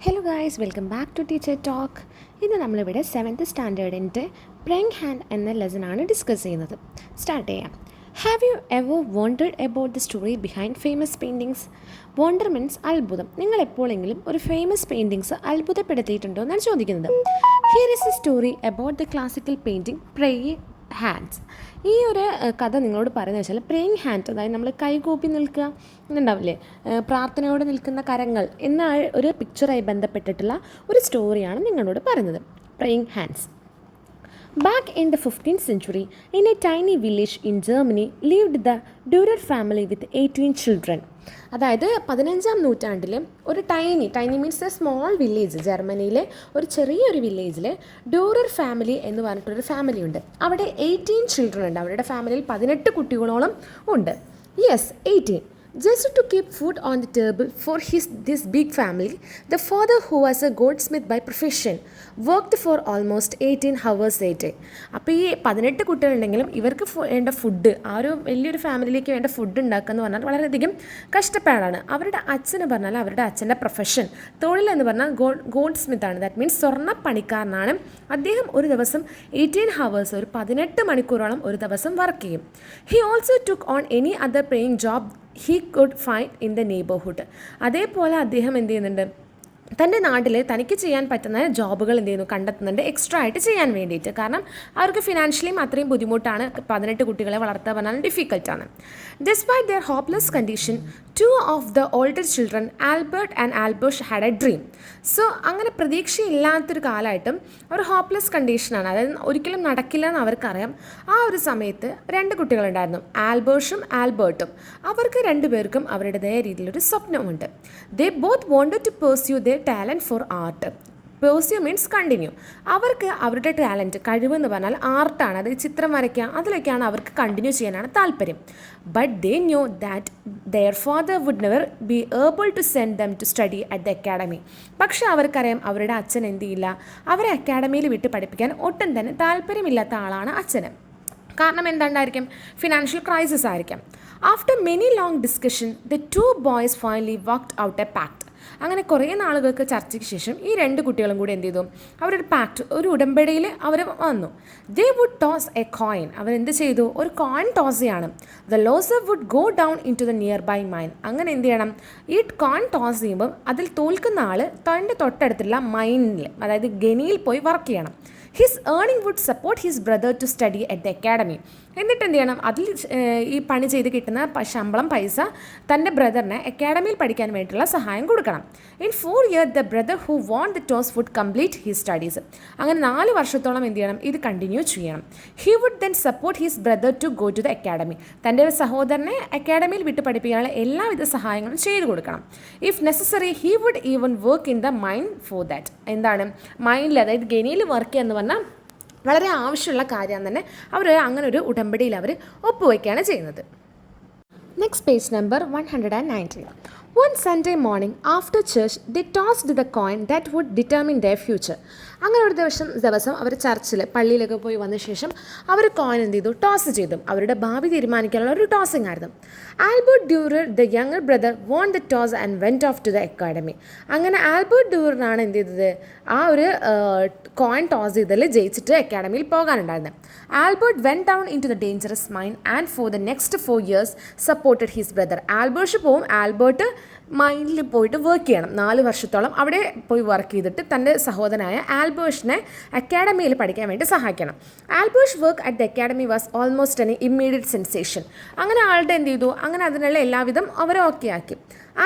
Hello guys, welcome back to teacher talk. ഇന്ന് നമ്മളിവിടെ 7th സ്റ്റാൻഡേർഡിൻ്റെ പ്രേയിങ് ഹാൻഡ് എന്ന ലെസനാണ് ഡിസ്കസ് ചെയ്യുന്നത്. സ്റ്റാർട്ട് ചെയ്യാം. Have you ever wondered about the story behind famous paintings? Wonder means അത്ഭുതം. നിങ്ങൾ എപ്പോഴെങ്കിലും ഒരു ഫേമസ് പെയിൻറ്റിങ്സ് അത്ഭുതപ്പെടുത്തിയിട്ടുണ്ടോ എന്നാണ് ചോദിക്കുന്നത്. Here is a story about the classical painting praying hands. ഈ ഒരു കഥ നിങ്ങളോട് പറയുന്നത് വെച്ചാൽ പ്രേയിങ് ഹാൻഡ്, അതായത് നമ്മൾ കൈകൂപ്പി നിൽക്കുക എന്നുണ്ടാവില്ലേ, പ്രാർത്ഥനയോടെ നിൽക്കുന്ന കരങ്ങൾ എന്ന ഒരു പിക്ചറായി ബന്ധപ്പെട്ടിട്ടുള്ള ഒരു സ്റ്റോറിയാണ് നിങ്ങളോട് പറയുന്നത്. Praying hands. Back in the 15th century, in a tiny village in Germany, lived the Dürer family with 18 children. അതായത് 15-ാം നൂറ്റാണ്ടിൽ ഒരു tiny means A small village, ജർമ്മനിയിലെ ഒരു ചെറിയൊരു വില്ലേജിൽ ഡ്യൂറർ ഫാമിലി എന്ന് പറഞ്ഞിട്ടൊരു ഫാമിലി ഉണ്ട്. അവിടെ 18 ചിൽഡ്രൻ ഉണ്ട്. അവരുടെ ഫാമിലിയിൽ 18 കുട്ടികളോളം ഉണ്ട്. Yes, 18. Just to keep food on the table for this big family, the father, who was a goldsmith by profession, worked for almost 18 hours a day. അപ്പോൾ ഈ 18 കുട്ടികളുണ്ടെങ്കിലും ഇവർക്ക് വേണ്ട ഫുഡ്, ആ ഒരു വലിയൊരു ഫാമിലിയിലേക്ക് വേണ്ട ഫുഡ് ഉണ്ടാക്കുക എന്ന് പറഞ്ഞാൽ വളരെയധികം കഷ്ടപ്പാടാണ്. അവരുടെ അച്ഛന് പറഞ്ഞാൽ അവരുടെ അച്ഛൻ്റെ പ്രൊഫഷൻ, തൊഴിലെന്ന് പറഞ്ഞാൽ ഗോൾഡ് സ്മിത്ത് ആണ്. ദാറ്റ് മീൻസ് സ്വർണ്ണ പണിക്കാരനാണ്. അദ്ദേഹം ഒരു ദിവസം 18 ഹവേഴ്സ്, ഒരു 18 മണിക്കൂറോളം ഒരു ദിവസം വർക്ക് ചെയ്യും. He also took on any other paying job he could find in the neighborhood. അതേപോലെ അദ്ദേഹം എന്ത് ചെയ്യുന്നുണ്ട്, തൻ്റെ നാട്ടിൽ തനിക്ക് ചെയ്യാൻ പറ്റുന്ന ജോബുകൾ എന്ത് ചെയ്യുന്നു, കണ്ടെത്തുന്നുണ്ട് എക്സ്ട്രാ ആയിട്ട് ചെയ്യാൻ വേണ്ടിയിട്ട്. കാരണം അവർക്ക് ഫിനാൻഷ്യലിയും അത്രയും ബുദ്ധിമുട്ടാണ്. 18 കുട്ടികളെ വളർത്തുക പറഞ്ഞാൽ ഡിഫിക്കൽട്ടാണ്. Despite their hopeless condition, two of the older children, Albert and Albush, had a dream. So അങ്ങനെ പ്രതീക്ഷയില്ലാത്തൊരു കാലമായിട്ടും ഒരു ഹോപ്പ്ലെസ് കണ്ടീഷനാണ്, അതായത് ഒരിക്കലും നടക്കില്ല എന്ന് അവർക്കറിയാം. ആ ഒരു സമയത്ത് 2 കുട്ടികളുണ്ടായിരുന്നു, ആൽബേർഷും ആൽബർട്ടും. അവർക്ക് 2 പേർക്കും അവരുടേതായ രീതിയിലൊരു സ്വപ്നമുണ്ട്. They both wanted to pursue their talent for art. Pursue means continue. അവർക്ക് അവരുടെ ടാലൻറ്റ്, കഴിവെന്ന് പറഞ്ഞാൽ ആർട്ടാണ്, അതായത് ചിത്രം വരയ്ക്കുക, അതിലൊക്കെയാണ് അവർക്ക് കണ്ടിന്യൂ ചെയ്യാനാണ് താല്പര്യം. But they knew that their father would never be able to send them to study at the academy. പക്ഷേ അവർക്കറിയാം അവരുടെ അച്ഛൻ എന്ത് ചെയ്യില്ല, അവരെ അക്കാഡമിയിൽ വിട്ട് പഠിപ്പിക്കാൻ ഒട്ടും തന്നെ താല്പര്യമില്ലാത്ത ആളാണ് അച്ഛന്. കാരണം എന്താണ്ടായിരിക്കും, ഫിനാൻഷ്യൽ ക്രൈസിസ് ആയിരിക്കാം. After many long discussion the 2 boys finally worked out a pact. അങ്ങനെ കുറേ നാളുകൾക്ക് ചർച്ചയ്ക്ക് ശേഷം ഈ 2 കുട്ടികളും കൂടി എന്ത് ചെയ്തു, അവരൊരു പാക്ട്, ഒരു ഉടമ്പടിയിൽ അവർ വന്നു. They would toss a coin. അവരെന്ത് ചെയ്തു, ഒരു കോയിൻ ടോസ് ചെയ്യാണ്. The loser would go down in to the nearby mine. അങ്ങനെ എന്ത് ചെയ്യണം, ഈ കോയിൻ ടോസ് ചെയ്യുമ്പം അതിൽ തോൽക്കുന്ന ആൾ തൻ്റെ തൊട്ടടുത്തുള്ള മൈനിൽ, അതായത് ഗനിയിൽ പോയി വർക്ക് ചെയ്യണം. His earning would support his brother to study at the academy. എന്നിട്ട് എന്ത് ചെയ്യണം, അതിൽ ഈ പണി ചെയ്ത് കിട്ടുന്ന ശമ്പളം, പൈസ തൻ്റെ ബ്രദറിനെ അക്കാഡമിയിൽ പഠിക്കാൻ വേണ്ടിയിട്ടുള്ള സഹായം കൊടുക്കണം. In 4 years the brother who won the toss would complete his studies. അങ്ങനെ 4 വർഷത്തോളം എന്ത് ചെയ്യണം, ഇത് കണ്ടിന്യൂ ചെയ്യണം. He would then support his brother to go to the academy. തൻ്റെ സഹോദരനെ അക്കാഡമിയിൽ വിട്ട് പഠിപ്പിക്കാനുള്ള എല്ലാവിധ സഹായങ്ങളും ചെയ്തു കൊടുക്കണം. If necessary he would even work in the mine for that. എന്താണ് മൈനിൽ, അതായത് ഗനിയിൽ വർക്ക് ചെയ്യുക എന്ന് പറഞ്ഞാൽ വളരെ ആവശ്യമുള്ള കാര്യം തന്നെ. അവർ അങ്ങനെ ഒരു ഉടമ്പടിയിൽ അവർ ഒപ്പുവയ്ക്കുകയാണ് ചെയ്യുന്നത്. Next page number 119. One Sunday morning after church, they tossed the coin that would determine their future. അങ്ങനെ ഒരു ദിവസം അവർ ചർച്ചിൽ, പള്ളിയിലൊക്കെ പോയി വന്ന ശേഷം അവർ കോയിൻ എന്ത് ചെയ്തു, ടോസ് ചെയ്തു. അവരുടെ ഭാവി തീരുമാനിക്കാനുള്ള ഒരു ടോസിങ് ആയിരുന്നു. Albert Durer the younger brother won the toss and went off to the academy. അങ്ങനെ ആൽബർട്ട് ഡ്യൂറിനാണ് എന്ത് ചെയ്തത്, ആ ഒരു കോയിൻ ടോസ് ചെയ്തതിൽ ജയിച്ചിട്ട് അക്കാഡമിയിൽ പോകാനുണ്ടായിരുന്നത്. Albert went down in to the dangerous mine and for the next 4 years supported his brother. Albert പോവും, ആൽബർട്ട് മൈനിൽ പോയിട്ട് വർക്ക് ചെയ്യണം. 4 വർഷത്തോളം അവിടെ പോയി വർക്ക് ചെയ്തിട്ട് തൻ്റെ സഹോദരനായ ആൽബേർഷിനെ അക്കാഡമിയിൽ പഠിക്കാൻ വേണ്ടി സഹായിക്കണം. Albert's work at the academy was almost an immediate sensation. അങ്ങനെ ആളുടെ എന്ത് ചെയ്തു, അങ്ങനെ അതിനുള്ള എല്ലാവിധം അവരെ ഓക്കെ ആക്കി.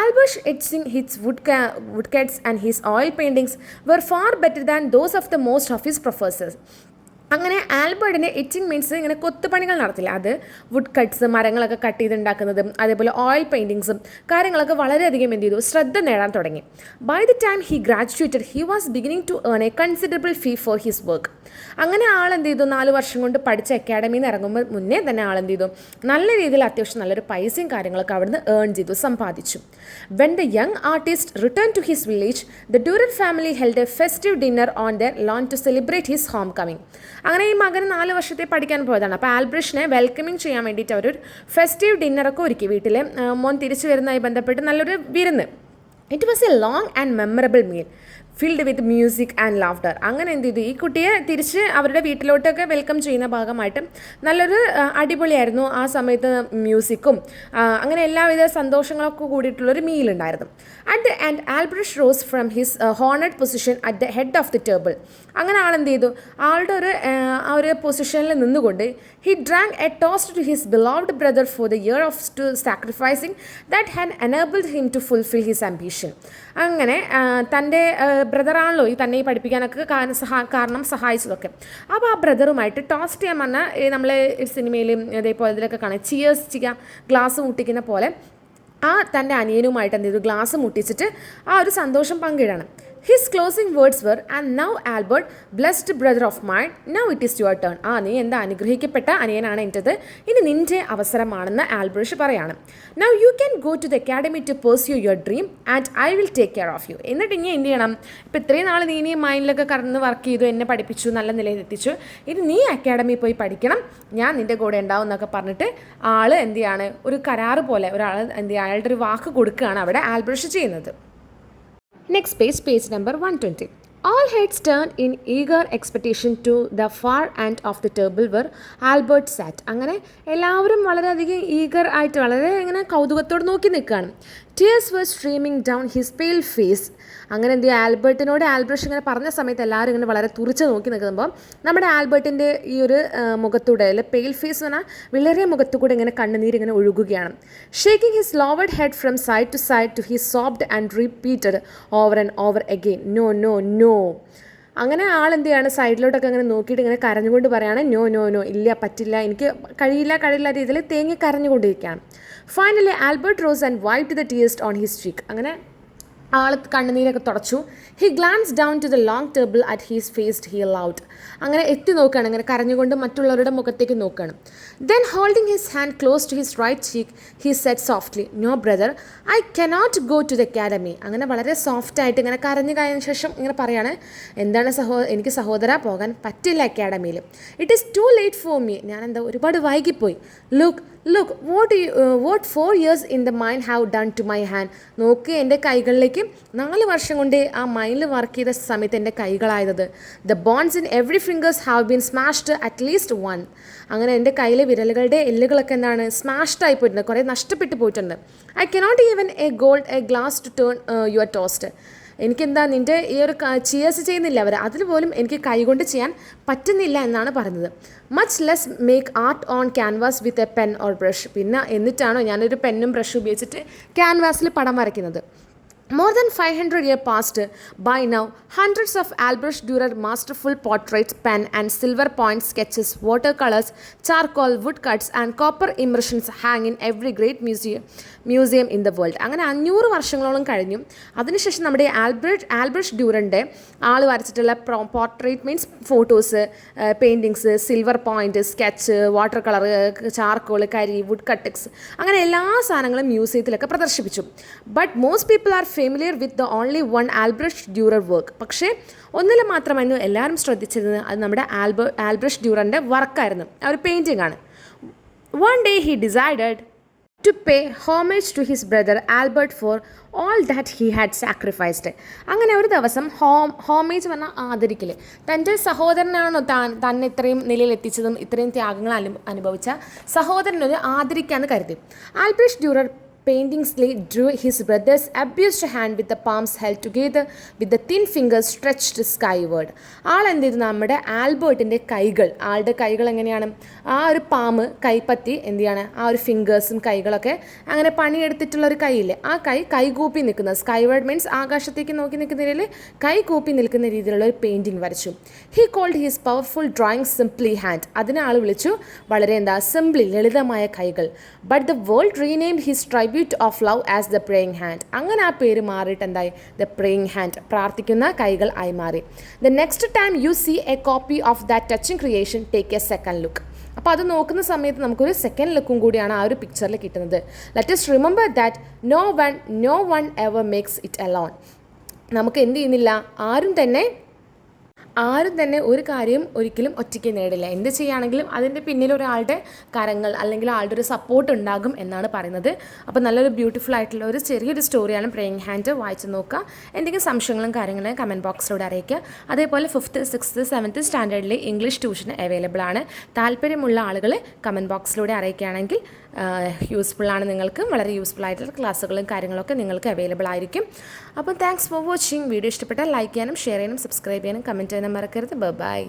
Albrecht etching his wood cuts and his oil paintings were far better than those of the most of his professors. അങ്ങനെ ആൽബർട്ടിൻ്റെ എച്ചിങ് മീൻസ് ഇങ്ങനെ കൊത്തുപണികൾ നടത്തില്ല, അത് വുഡ് കട്ട്സ്, മരങ്ങളൊക്കെ കട്ട് ചെയ്തുണ്ടാക്കുന്നതും അതേപോലെ ഓയിൽ പെയിൻറ്റിങ്സും കാര്യങ്ങളൊക്കെ വളരെയധികം എന്ത് ചെയ്തു, ശ്രദ്ധ നേടാൻ തുടങ്ങി. By the time he graduated he was beginning to earn a considerable fee for his work. അങ്ങനെ ആളെന്ത് ചെയ്തു, 4 വർഷം കൊണ്ട് പഠിച്ച അക്കാഡമിയിൽ നിന്ന് ഇറങ്ങുമ്പോൾ മുന്നേ തന്നെ ആളെന്ത് ചെയ്തു, നല്ല രീതിയിൽ അത്യാവശ്യം നല്ലൊരു പൈസയും കാര്യങ്ങളൊക്കെ അവിടുന്ന് ഏൺ ചെയ്തു, സമ്പാദിച്ചു. When the young artist return to his village, the Durer family held a festive dinner on their lawn to celebrate his homecoming. അങ്ങനെ ഈ മകൻ 4 വർഷത്തെ പഠിക്കാൻ പോയതാണ്. അപ്പോൾ ആൽബ്രിഷിനെ വെൽക്കമിങ് ചെയ്യാൻ വേണ്ടിയിട്ട് അവരൊരു ഫെസ്റ്റീവ് ഡിന്നറൊക്കെ ഒരുക്കി. വീട്ടിൽ മോൻ തിരിച്ചു വരുന്നതായി ബന്ധപ്പെട്ട് നല്ലൊരു വിരുന്ന്. It was A long and memorable meal filled with music and laughter. അങ്ങനെ എന്ത് ചെയ്തു, ഈ കുട്ടിയെ തിരിച്ച് അവരുടെ വീട്ടിലോട്ടൊക്കെ വെൽക്കം ചെയ്യുന്ന ഭാഗമായിട്ട് നല്ലൊരു അടിപൊളിയായിരുന്നു ആ സമയത്ത്. മ്യൂസിക്കും അങ്ങനെ എല്ലാവിധ സന്തോഷങ്ങളൊക്കെ കൂടിയിട്ടുള്ളൊരു മീലുണ്ടായിരുന്നു. At the end Albrecht rose from his honoured position at the head of the table. അങ്ങനെ ആളെന്ത് ചെയ്തു, ആളുടെ ആ ഒരു പൊസിഷനിൽ നിന്നുകൊണ്ട് he drank a toast to his beloved brother for the year of to sacrificing that had enabled him to fulfil his ambition. അങ്ങനെ തൻ്റെ ബ്രദറാണല്ലോ ഈ തന്നെ പഠിപ്പിക്കാനൊക്കെ കാരണം സഹായിച്ചതൊക്കെ. അപ്പോൾ ആ ബ്രദറുമായിട്ട് ടോസ്റ്റ് ചെയ്യാൻ പറഞ്ഞാൽ നമ്മളെ സിനിമയിലും അതേപോലെ ഇതിലൊക്കെ കാണാം, ചിയേഴ്സ് ചെയ്യുക, ഗ്ലാസ് മുട്ടിക്കുന്ന പോലെ ആ തൻ്റെ അനിയനുമായിട്ട് എന്ത് ചെയ്തു, ഗ്ലാസ് മുട്ടിച്ചിട്ട് ആ ഒരു സന്തോഷം പങ്കിടണം. His closing words were and now Albert blessed brother of mine now it is your turn. നീ എന്താ അനുഗ്രഹിക്കപ്പെട്ട അനിയനാണ് എൻ്റെത്, ഇനി നിൻ്റെ അവസരമാണെന്ന് ആൽബർട്ട് പറയാണ്. Now you can go to the academy to pursue your dream and I will take care of you. എന്നിട്ട് ഇനി എന്ത് ചെയ്യണം, ഇപ്പോൾ ഇത്രയും നാൾ നീ മൈൻഡിലൊക്കെ കടന്ന് വർക്ക് ചെയ്തു, എന്നെ പഠിപ്പിച്ചു, നല്ല നിലയിൽ എത്തിച്ചു, ഇനി നീ അക്കാഡമിയിൽ പോയി പഠിക്കണം, ഞാൻ നിൻ്റെ കൂടെ ഉണ്ടാവും എന്നൊക്കെ പറഞ്ഞിട്ട് ആൾ എന്ത് ചെയ്യാണ്, ഒരു കരാറ് പോലെ ഒരാൾ എന്ത് ചെയ്യുക, അയാളുടെ ഒരു വാക്ക് കൊടുക്കുകയാണ് അവിടെ ആൽബർട്ട് ചെയ്യുന്നത്. Next page, page number 120. All heads turned in eager expectation to the far end of the table where Albert sat. അങ്ങനെ എല്ലാവരും വളരെയധികം ഈഗർ ആയിട്ട് വളരെ ഇങ്ങനെ കൗതുകത്തോട് നോക്കി നിൽക്കുകയാണ്. Tears were streaming down his pale face. അങ്ങനെ എന്ത് ചെയ്യുക, ആൽബർട്ടിനോട് ആൽബ്രഷ് ഇങ്ങനെ പറഞ്ഞ സമയത്ത് എല്ലാവരും ഇങ്ങനെ വളരെ തുറിച്ച് നോക്കി നിൽക്കുമ്പോൾ നമ്മുടെ ആൽബർട്ടിൻ്റെ ഈ ഒരു മുഖത്തൂടെ അല്ലെ പെയിൽ ഫേസ് എന്ന് പറഞ്ഞാൽ വിളറിയ മുഖത്തുകൂടെ ഇങ്ങനെ കണ്ണുനീര് ഇങ്ങനെ ഒഴുകുകയാണ്. Shaking his lowered head from side to he sobbed and repeated over and over again no no no. അങ്ങനെ ആളെന്ത് ചെയ്യാണ്, സൈഡിലോട്ടൊക്കെ അങ്ങനെ നോക്കിയിട്ട് ഇങ്ങനെ കരഞ്ഞുകൊണ്ട് പറയാണ് നോ നോ നോ, ഇല്ല പറ്റില്ല, എനിക്ക് കഴിയില്ല രീതിയിൽ തേങ്ങി കരഞ്ഞുകൊണ്ടിരിക്കുകയാണ്. Finally Albert rose and wiped the tears on his cheek. അങ്ങനെ ആൾ കണ്ണുനീരൊക്കെ തുടച്ചു. He glance down to the long table at his faced he loved. അങ്ങനെ എത്തി നോക്കുകയാണ്, അങ്ങനെ കരഞ്ഞുകൊണ്ട് മറ്റുള്ളവരുടെ മുഖത്തേക്ക് നോക്കുകയാണ്. Then holding his hand close to his right cheek he said softly no brother I cannot go to the academy. അങ്ങനെ വളരെ സോഫ്റ്റായിട്ട് ഇങ്ങനെ കരഞ്ഞു കഴിഞ്ഞ ശേഷം ഇങ്ങനെ പറയാണ്, എന്താണ് എനിക്ക് സഹോദര പോകാൻ പറ്റില്ല അക്കാഡമിയിൽ. It is too late for me, ഞാൻ എന്താ ഒരുപാട് വൈകിപ്പോയി. Look what 4 years in the mine have done to my hand. നോക്ക് എൻ്റെ കൈകളിലേക്ക് 4 വർഷം കൊണ്ട് ആ മൈനിൽ വർക്ക് ചെയ്ത സമയത്ത് എൻ്റെ കൈകളായത്. The bones in every fingers have been smashed at least one. അങ്ങനെ എൻ്റെ കയ്യിലെ വിരലുകളുടെ എല്ലുകളൊക്കെ എന്താണ് സ്മാഷ്ഡ് ആയി പോയിട്ടുണ്ട്, കുറേ നഷ്ടപ്പെട്ടു പോയിട്ടുണ്ട്. I cannot even a glass to turn your toast. എനിക്കെന്താ നിൻ്റെ ഈ ഒരു ചിയേഴ്സ് ചെയ്യുന്നില്ല അവർ, അതിൽ പോലും എനിക്ക് കൈകൊണ്ട് ചെയ്യാൻ പറ്റുന്നില്ല എന്നാണ് പറഞ്ഞത്. Much less make art on canvas with a pen or brush. പിന്നെ എന്നിട്ടാണോ ഞാനൊരു പെന്നും ബ്രഷും ഉപയോഗിച്ചിട്ട് ക്യാൻവാസിൽ പടം വരയ്ക്കുന്നത്. More than 500 years passed by now. Hundreds of Albrecht Dürer masterful portraits, pen and silver point sketches, watercolors, charcoal, woodcuts and copper impressions hang in every great museum in the world. അങ്ങനെ 500 വർഷങ്ങളോളം കഴിഞ്ഞു. അതിനുശേഷം നമ്മുടെ Albrecht ഡ്യൂറൻ്റെ ആൾ വരച്ചിട്ടുള്ള portrait means photos, paintings, silver point, sketch, water colour, charcoal, കരി, wood cuts, അങ്ങനെ എല്ലാ സാധനങ്ങളും മ്യൂസിയത്തിലൊക്കെ പ്രദർശിപ്പിച്ചു. But most people are familiar with the only one Albrecht Durer work. പക്ഷേ ഒന്നിൽ മാത്രമായിരുന്നു എല്ലാവരും ശ്രദ്ധിച്ചിരുന്നത്, അത് നമ്മുടെ ആൽബ്രഷ് ഡ്യൂറൻ്റെ വർക്കായിരുന്നു, ആ ഒരു പെയിൻറ്റിംഗ് ആണ്. One day he decided to pay homage to his brother Albert for all that he had sacrificed. അങ്ങനെ ഒരു ദിവസം ഹോമേജ് പറഞ്ഞാൽ ആദരിക്കൽ, തൻ്റെ സഹോദരനാണോ തന്നെ ഇത്രയും നിലയിൽ എത്തിച്ചതും ഇത്രയും ത്യാഗങ്ങൾ അനുഭവിച്ച സഹോദരനൊരു ആദരിക്കാമെന്ന് കരുതി. ആൽബ്രഷ് Dürer paintingly drew his brother's abused hand with the palms held together with the thin fingers stretched skyward. എന്ത് ചെയ്തു, നമ്മുടെ ആൽബർട്ടിൻ്റെ ആളുടെ കൈകൾ എങ്ങനെയാണ്, ആ ഒരു പാമ്പ് കൈപ്പത്തി എന്ത് ചെയ്യാണ്, ആ ഒരു ഫിംഗേഴ്സും കൈകളൊക്കെ അങ്ങനെ പണിയെടുത്തിട്ടുള്ള ഒരു കൈയില്ലേ, ആ കൈകൂപ്പി നിൽക്കുന്നത്, സ്കൈവേർഡ് മീൻസ് ആകാശത്തേക്ക് നോക്കി നിൽക്കുന്ന രീതിയിൽ കൈകൂപ്പി നിൽക്കുന്ന രീതിയിലുള്ള ഒരു പെയിൻറ്റിങ് വരച്ചു. He called his powerful drawing simply hand. അതിനെ ആൾ വിളിച്ചു വളരെ സിംപ്ലി ലളിതമായ കൈകൾ. But the world renamed his tribute of love as the praying hand. അങ്ങനെ ആ പേര് മാറിയിട്ട് എന്തായി, ദ പ്രേയിങ് ഹാൻഡ്, പ്രാർത്ഥിക്കുന്ന കൈകൾ ആയി മാറി. The next time you see a copy of that touching creation take a second look. അപ്പോൾ അത് നോക്കുന്ന സമയത്ത് നമുക്കൊരു സെക്കൻഡ് ലുക്കും കൂടിയാണ് ആ ഒരു പിക്ചറിൽ കിട്ടുന്നത്. Let us remember that no one ever makes it alone. നമുക്ക് എന്ത് ചെയ്യുന്നില്ല, ആരും തന്നെ ആരും തന്നെ ഒരു കാര്യം ഒരിക്കലും ഒറ്റയ്ക്ക് നേടില്ല. എന്ത് ചെയ്യുകയാണെങ്കിലും അതിൻ്റെ പിന്നിൽ ഒരാളുടെ കരങ്ങൾ അല്ലെങ്കിൽ ആളുടെ ഒരു സപ്പോർട്ട് ഉണ്ടാകും എന്നാണ് പറയുന്നത്. അപ്പോൾ നല്ലൊരു ബ്യൂട്ടിഫുൾ ആയിട്ടുള്ള ഒരു ചെറിയൊരു സ്റ്റോറിയാണ് പ്രേയിങ് ഹാൻഡ്. വായിച്ച് നോക്കുക. എന്തെങ്കിലും സംശയങ്ങളും കാര്യങ്ങളും കമൻറ്റ് ബോക്സിലൂടെ അറിയിക്കുക. അതേപോലെ 5th 6th 7th സ്റ്റാൻഡേർഡിലെ English tuition available ആണ്. താല്പര്യമുള്ള ആളുകൾ കമൻറ്റ് ബോക്സിലൂടെ അറിയിക്കുകയാണെങ്കിൽ യൂസ്ഫുള്ളാണ്. നിങ്ങൾക്ക് വളരെ യൂസ്ഫുൾ ആയിട്ടുള്ള ക്ലാസ്സുകളും കാര്യങ്ങളൊക്കെ നിങ്ങൾക്ക് അവൈലബിൾ ആയിരിക്കും. അപ്പോൾ താങ്ക്സ് ഫോർ വാച്ചിങ്. വീഡിയോ ഇഷ്ടപ്പെട്ടാൽ ലൈക്ക് ചെയ്യാനും ഷെയർ ചെയ്യാനും സബ്സ്ക്രൈബ് ചെയ്യാനും കമൻറ്റ് ചെയ്യാനും മറക്കരുത്. ബൈ.